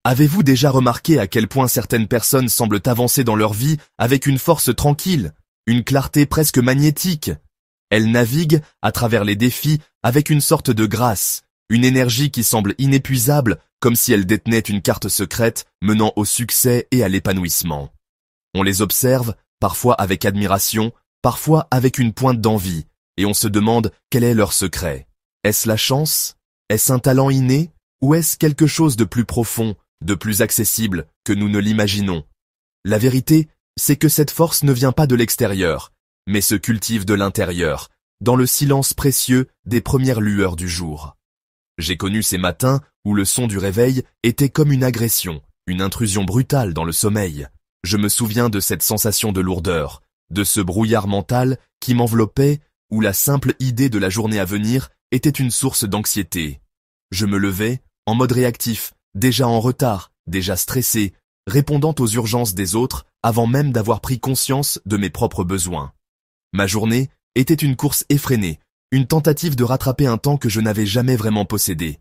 Avez-vous déjà remarqué à quel point certaines personnes semblent avancer dans leur vie avec une force tranquille, une clarté presque magnétique? Elles naviguent à travers les défis avec une sorte de grâce, une énergie qui semble inépuisable, comme si elles détenaient une carte secrète menant au succès et à l'épanouissement. On les observe, parfois avec admiration, parfois avec une pointe d'envie, et on se demande quel est leur secret. Est-ce la chance? Est-ce un talent inné? Ou est-ce quelque chose de plus profond, de plus accessible que nous ne l'imaginons? La vérité, c'est que cette force ne vient pas de l'extérieur, mais se cultive de l'intérieur, dans le silence précieux des premières lueurs du jour. J'ai connu ces matins où le son du réveil était comme une agression, une intrusion brutale dans le sommeil. Je me souviens de cette sensation de lourdeur, de ce brouillard mental qui m'enveloppait, où la simple idée de la journée à venir était une source d'anxiété. Je me levais, en mode réactif, déjà en retard, déjà stressé, répondant aux urgences des autres avant même d'avoir pris conscience de mes propres besoins. Ma journée était une course effrénée, une tentative de rattraper un temps que je n'avais jamais vraiment possédé.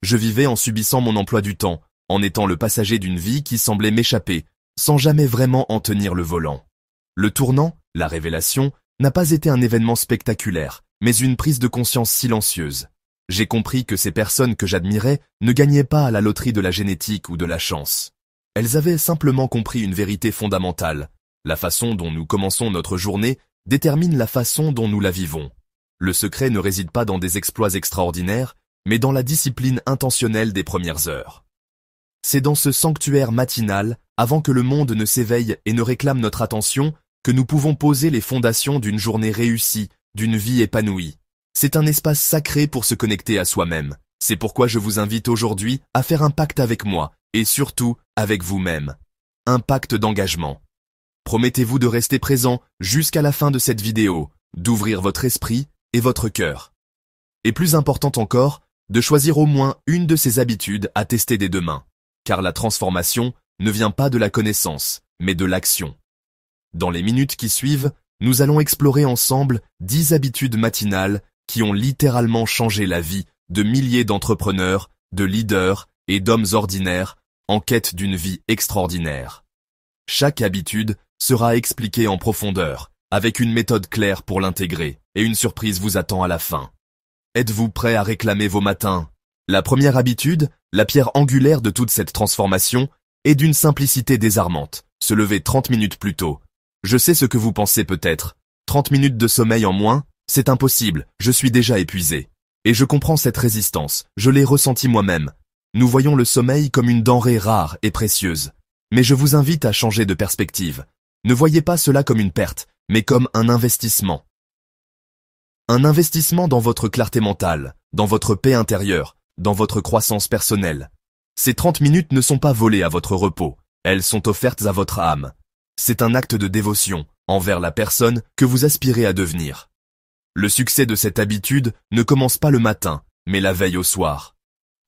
Je vivais en subissant mon emploi du temps, en étant le passager d'une vie qui semblait m'échapper, sans jamais vraiment en tenir le volant. Le tournant, la révélation, n'a pas été un événement spectaculaire, mais une prise de conscience silencieuse. J'ai compris que ces personnes que j'admirais ne gagnaient pas à la loterie de la génétique ou de la chance. Elles avaient simplement compris une vérité fondamentale. La façon dont nous commençons notre journée détermine la façon dont nous la vivons. Le secret ne réside pas dans des exploits extraordinaires, mais dans la discipline intentionnelle des premières heures. C'est dans ce sanctuaire matinal, avant que le monde ne s'éveille et ne réclame notre attention, que nous pouvons poser les fondations d'une journée réussie, d'une vie épanouie. C'est un espace sacré pour se connecter à soi-même. C'est pourquoi je vous invite aujourd'hui à faire un pacte avec moi, et surtout avec vous-même. Un pacte d'engagement. Promettez-vous de rester présent jusqu'à la fin de cette vidéo, d'ouvrir votre esprit et votre cœur. Et plus important encore, de choisir au moins une de ces habitudes à tester dès demain, car la transformation ne vient pas de la connaissance, mais de l'action. Dans les minutes qui suivent, nous allons explorer ensemble 10 habitudes matinales qui ont littéralement changé la vie de milliers d'entrepreneurs, de leaders et d'hommes ordinaires en quête d'une vie extraordinaire. Chaque habitude sera expliquée en profondeur, avec une méthode claire pour l'intégrer, et une surprise vous attend à la fin. Êtes-vous prêt à réclamer vos matins? La première habitude, la pierre angulaire de toute cette transformation, est d'une simplicité désarmante, se lever 30 minutes plus tôt. Je sais ce que vous pensez peut-être. 30 minutes de sommeil en moins, c'est impossible, je suis déjà épuisé. Et je comprends cette résistance, je l'ai ressenti moi-même. Nous voyons le sommeil comme une denrée rare et précieuse. Mais je vous invite à changer de perspective. Ne voyez pas cela comme une perte, mais comme un investissement. Un investissement dans votre clarté mentale, dans votre paix intérieure, dans votre croissance personnelle. Ces 30 minutes ne sont pas volées à votre repos, elles sont offertes à votre âme. C'est un acte de dévotion envers la personne que vous aspirez à devenir. Le succès de cette habitude ne commence pas le matin, mais la veille au soir.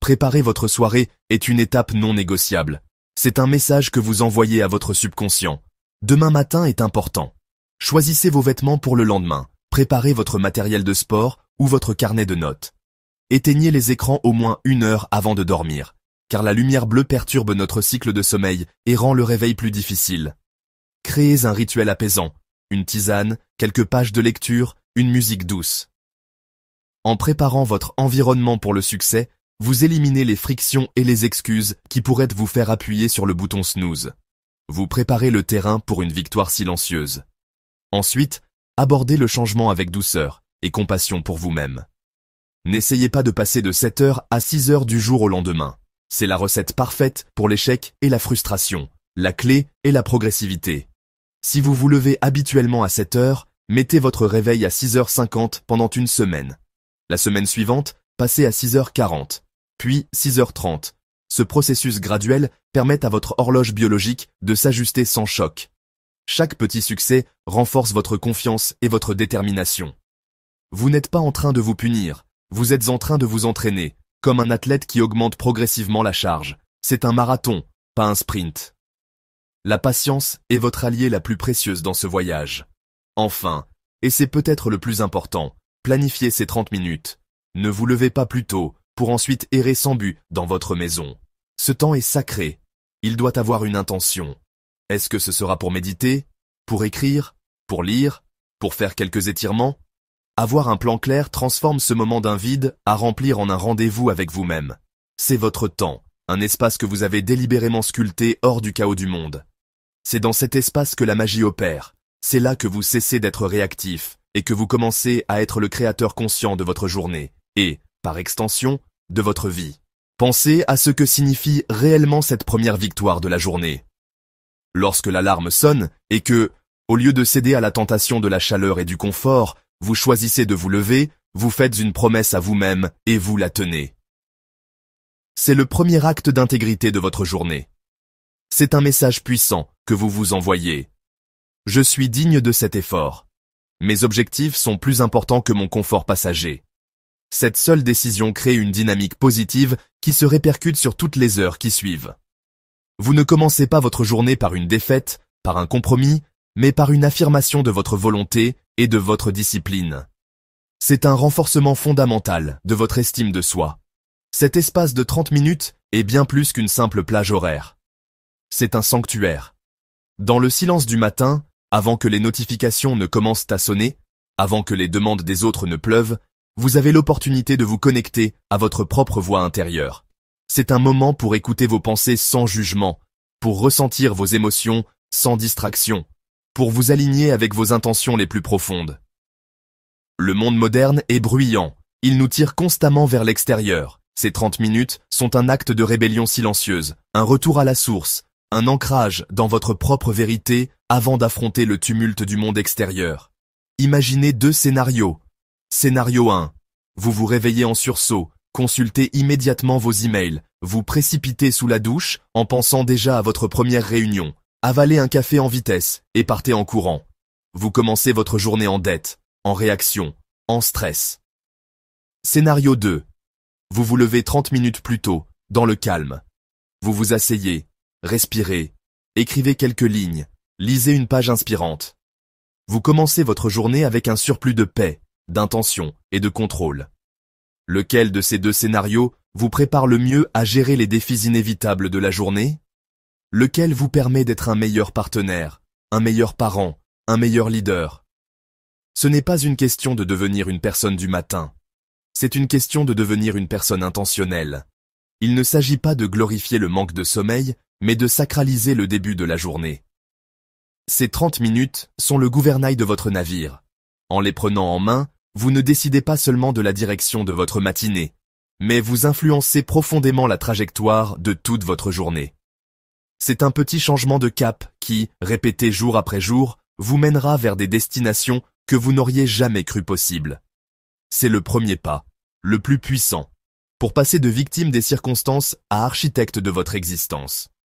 Préparer votre soirée est une étape non négociable. C'est un message que vous envoyez à votre subconscient. Demain matin est important. Choisissez vos vêtements pour le lendemain. Préparez votre matériel de sport ou votre carnet de notes. Éteignez les écrans au moins 1 heure avant de dormir, car la lumière bleue perturbe notre cycle de sommeil et rend le réveil plus difficile. Créez un rituel apaisant, une tisane, quelques pages de lecture, une musique douce. En préparant votre environnement pour le succès, vous éliminez les frictions et les excuses qui pourraient vous faire appuyer sur le bouton snooze. Vous préparez le terrain pour une victoire silencieuse. Ensuite, abordez le changement avec douceur et compassion pour vous-même. N'essayez pas de passer de 7 heures à 6 heures du jour au lendemain. C'est la recette parfaite pour l'échec et la frustration. La clé est la progressivité. Si vous vous levez habituellement à 7 heures, mettez votre réveil à 6h50 pendant une semaine. La semaine suivante, passez à 6h40, puis 6h30. Ce processus graduel permet à votre horloge biologique de s'ajuster sans choc. Chaque petit succès renforce votre confiance et votre détermination. Vous n'êtes pas en train de vous punir, vous êtes en train de vous entraîner, comme un athlète qui augmente progressivement la charge. C'est un marathon, pas un sprint. La patience est votre allié la plus précieuse dans ce voyage. Enfin, et c'est peut-être le plus important, planifiez ces 30 minutes. Ne vous levez pas plus tôt, pour ensuite errer sans but dans votre maison. Ce temps est sacré. Il doit avoir une intention. Est-ce que ce sera pour méditer, pour écrire, pour lire, pour faire quelques étirements? Avoir un plan clair transforme ce moment d'un vide à remplir en un rendez-vous avec vous-même. C'est votre temps, un espace que vous avez délibérément sculpté hors du chaos du monde. C'est dans cet espace que la magie opère. C'est là que vous cessez d'être réactif et que vous commencez à être le créateur conscient de votre journée et, par extension, de votre vie. Pensez à ce que signifie réellement cette première victoire de la journée. Lorsque l'alarme sonne et que, au lieu de céder à la tentation de la chaleur et du confort, vous choisissez de vous lever, vous faites une promesse à vous-même et vous la tenez. C'est le premier acte d'intégrité de votre journée. C'est un message puissant que vous vous envoyez. Je suis digne de cet effort. Mes objectifs sont plus importants que mon confort passager. Cette seule décision crée une dynamique positive qui se répercute sur toutes les heures qui suivent. Vous ne commencez pas votre journée par une défaite, par un compromis, mais par une affirmation de votre volonté et de votre discipline. C'est un renforcement fondamental de votre estime de soi. Cet espace de 30 minutes est bien plus qu'une simple plage horaire. C'est un sanctuaire. Dans le silence du matin, avant que les notifications ne commencent à sonner, avant que les demandes des autres ne pleuvent, vous avez l'opportunité de vous connecter à votre propre voix intérieure. C'est un moment pour écouter vos pensées sans jugement, pour ressentir vos émotions sans distraction, pour vous aligner avec vos intentions les plus profondes. Le monde moderne est bruyant, il nous tire constamment vers l'extérieur. Ces 30 minutes sont un acte de rébellion silencieuse, un retour à la source, un ancrage dans votre propre vérité avant d'affronter le tumulte du monde extérieur. Imaginez 2 scénarios. Scénario 1. Vous vous réveillez en sursaut, consultez immédiatement vos emails, vous précipitez sous la douche en pensant déjà à votre première réunion, avalez un café en vitesse et partez en courant. Vous commencez votre journée en dette, en réaction, en stress. Scénario 2. Vous vous levez 30 minutes plus tôt, dans le calme. Vous vous asseyez, respirez, écrivez quelques lignes, lisez une page inspirante. Vous commencez votre journée avec un surplus de paix, d'intention et de contrôle. Lequel de ces 2 scénarios vous prépare le mieux à gérer les défis inévitables de la journée? Lequel vous permet d'être un meilleur partenaire, un meilleur parent, un meilleur leader? Ce n'est pas une question de devenir une personne du matin. C'est une question de devenir une personne intentionnelle. Il ne s'agit pas de glorifier le manque de sommeil, mais de sacraliser le début de la journée. Ces 30 minutes sont le gouvernail de votre navire. En les prenant en main, vous ne décidez pas seulement de la direction de votre matinée, mais vous influencez profondément la trajectoire de toute votre journée. C'est un petit changement de cap qui, répété jour après jour, vous mènera vers des destinations que vous n'auriez jamais cru possibles. C'est le premier pas, le plus puissant, pour passer de victime des circonstances à architecte de votre existence.